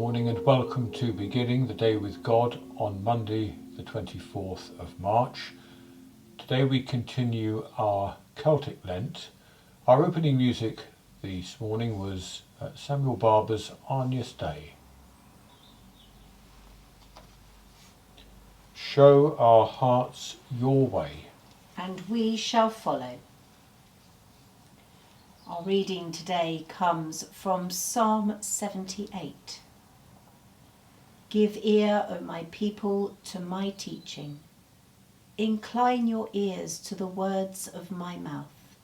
morning and welcome to Beginning the Day with God on Monday the 24th of March. Today we continue our Celtic Lent. Our opening music this morning was Samuel Barber's Agnus Dei. Show our hearts your way, and we shall follow. Our reading today comes from Psalm 78. Give ear, O my people, to my teaching. Incline your ears to the words of my mouth.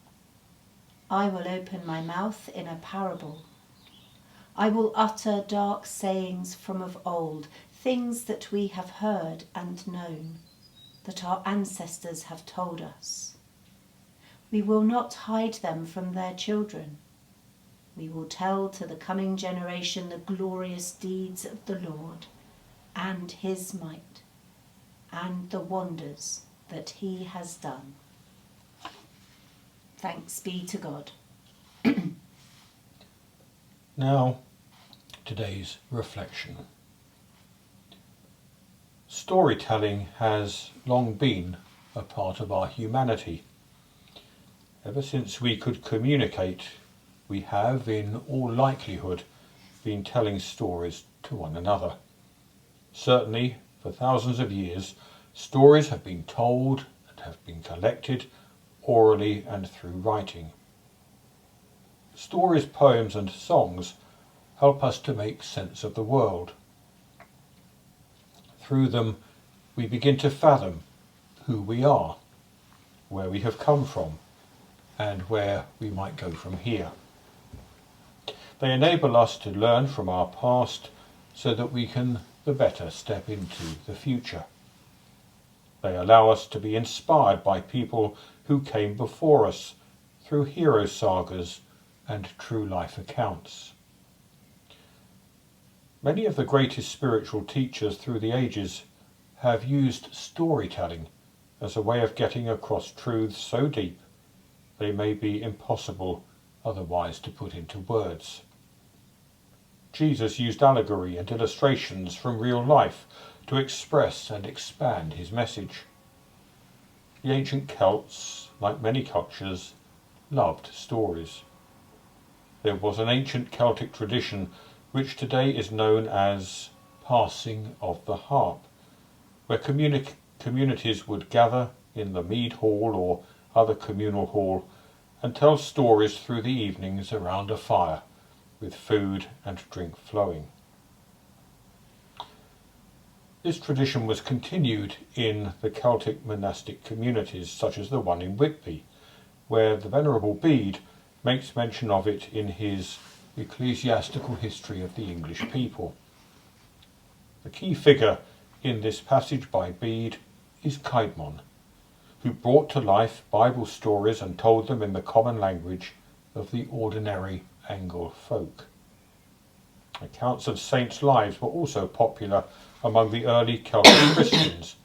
I will open my mouth in a parable. I will utter dark sayings from of old, things that we have heard and known, that our ancestors have told us. We will not hide them from their children. We will tell to the coming generation the glorious deeds of the Lord, and his might, and the wonders that he has done. Thanks be to God. Now, today's reflection. Storytelling has long been a part of our humanity. Ever since we could communicate, we have, in all likelihood, been telling stories to one another. Certainly, for thousands of years, stories have been told and have been collected orally and through writing. Stories, poems and songs help us to make sense of the world. Through them, we begin to fathom who we are, where we have come from, and where we might go from here. They enable us to learn from our past so that we can the better step into the future. They allow us to be inspired by people who came before us through hero sagas and true life accounts. Many of the greatest spiritual teachers through the ages have used storytelling as a way of getting across truths so deep they may be impossible otherwise to put into words. Jesus used allegory and illustrations from real life to express and expand his message. The ancient Celts, like many cultures, loved stories. There was an ancient Celtic tradition which today is known as passing of the harp, where communities would gather in the mead hall or other communal hall and tell stories through the evenings around a fire, with food and drink flowing. This tradition was continued in the Celtic monastic communities such as the one in Whitby, where the Venerable Bede makes mention of it in his Ecclesiastical History of the English People. The key figure in this passage by Bede is Caedmon, who brought to life Bible stories and told them in the common language of the ordinary Angle folk. Accounts of saints' lives were also popular among the early Celtic Christians,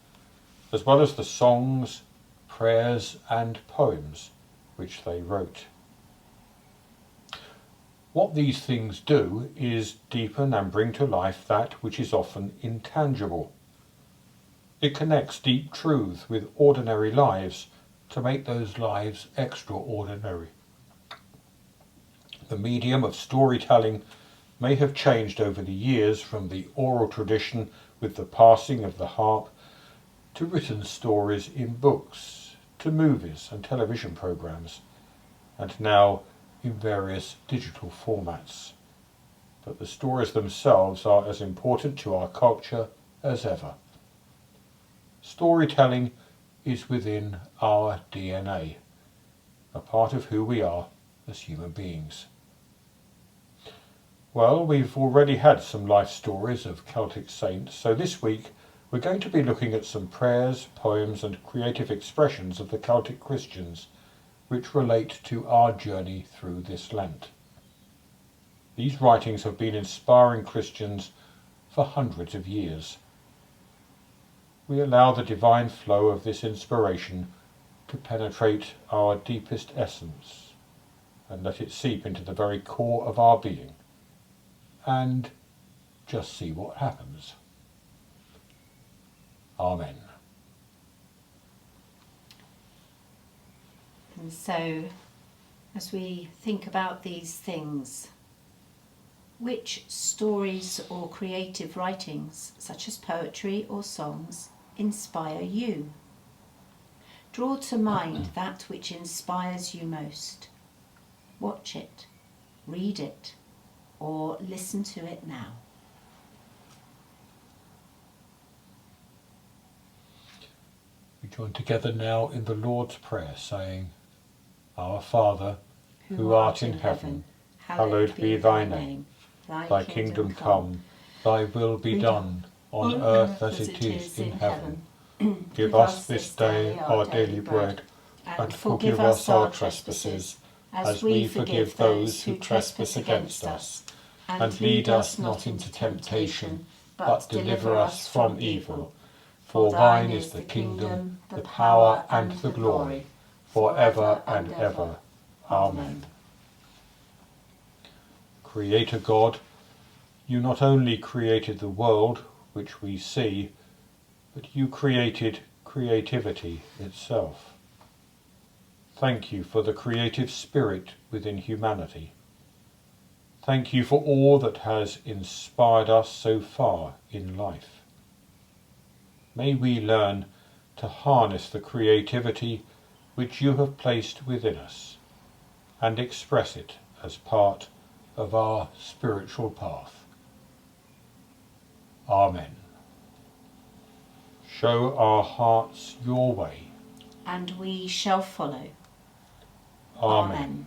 as well as the songs, prayers and poems which they wrote. What these things do is deepen and bring to life that which is often intangible. It connects deep truth with ordinary lives to make those lives extraordinary. The medium of storytelling may have changed over the years from the oral tradition with the passing of the harp to written stories in books, to movies and television programs, and now in various digital formats. But the stories themselves are as important to our culture as ever. Storytelling is within our DNA, a part of who we are as human beings. Well, we've already had some life stories of Celtic saints, so this week we're going to be looking at some prayers, poems and creative expressions of the Celtic Christians which relate to our journey through this Lent. These writings have been inspiring Christians for hundreds of years. We allow the divine flow of this inspiration to penetrate our deepest essence and let it seep into the very core of our being and just see what happens. Amen. And so, as we think about these things, which stories or creative writings, such as poetry or songs, inspire you? Draw to mind that which inspires you most. Watch it, read it, or listen to it now. We join together now in the Lord's Prayer, saying, Our Father, who art in heaven, hallowed be thy name. Thy kingdom come, thy will be done, on earth as it is in heaven. Give us this day our daily bread, and forgive us our trespasses, as we forgive those who trespass against us. And lead us not into temptation, but deliver us from evil. For thine is the kingdom, the power, and the glory, for ever and ever. Amen. Creator God, you not only created the world, which we see, but you created creativity itself. Thank you for the creative spirit within humanity. Thank you for all that has inspired us so far in life. May we learn to harness the creativity which you have placed within us and express it as part of our spiritual path. Amen. Show our hearts your way, and we shall follow. Amen.